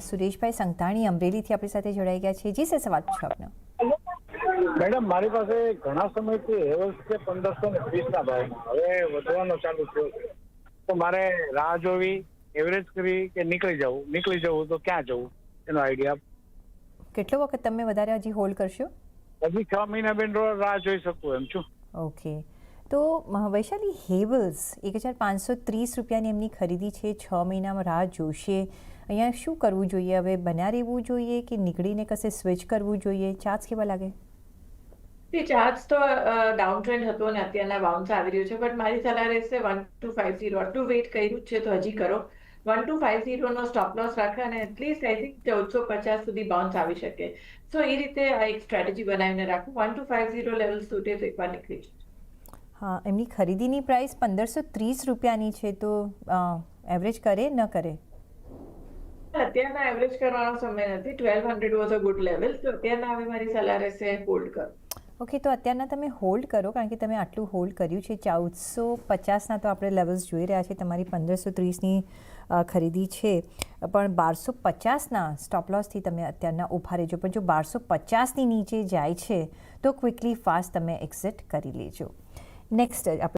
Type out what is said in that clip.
સુરેશભાઈ સંઘાણી અમરેલીથી આપણી સાથે જોડાઈ ગયા છે. જી સર, સવાલ પૂછો આપનો. મેડમ, મારી પાસે ઘણા સમયથી હેવલ્સ છે 1530 ના ભાવમાં. હવે વધવાનો ચાલુ થયો છે, તો મારે રાહ જોવી, એવરેજ કરવી કે નીકળી જવું તો ક્યાં જવું એનો આઈડિયા. કેટલો વખત તમે વધારે હજી હોલ્ડ કરશો? હજી 6 મહિના બેન રાહ જોઈ શકું એમ છું. ઓકે, તો વૈશાલી, હેવલ્સ 1530 રૂપિયાની એમની ખરીદી છે, 6 મહિનામાં રાહ જોશે. અહીંયા શું કરવું જોઈએ? હવે બન્યા રહેવું જોઈએ કે નીકળીને કશે સ્વિચ કરવું જોઈએ? ચાર્જ કેવા લાગે? ચાર્જ તો ડાઉન ટ્રેન્ડ હતો અને અત્યારના બાઉન્સ આવી રહ્યો છે, બટ મારી સલાહ રહેશે 1250. આટલું વેઇટ કર્યું છે તો હજી કરો. 1250 નો સ્ટોપ લોસ રાખે અને એટલીસ્ટ આઈ થિંક 1450 સુધી બાઉન્સ આવી શકે. સો એ રીતે એક સ્ટ્રેટેજી બનાવીને રાખું. 1250 લેવલ સુધી એકવાર નીકળી જાય. હા, એમની ખરીદીની પ્રાઇસ 1530 રૂપિયાની છે, તો એવરેજ કરે ન કરે? અત્યારના એવરેજ કરવાનો સમય નથી. 1200 વોઝ અ ગુડ લેવલ. તો અત્યારના હવે મારી સલાહ રહેશે હોલ્ડ કરો. ઓકે, તો અત્યારના તમે હોલ્ડ કરો, કારણ કે તમે આટલું હોલ્ડ કર્યું છે. 1450ના તો આપણે લેવલ્સ જોઈ રહ્યા છીએ. તમારી 1530ની ખરીદી છે, પણ 1250ના સ્ટોપ લોસથી તમે અત્યારના ઊભા રહેજો. પણ જો 1250ની નીચે જાય છે તો ક્વિકલી ફાસ્ટ તમે એક્ઝિટ કરી લેજો. નેક્સ્ટ આપણે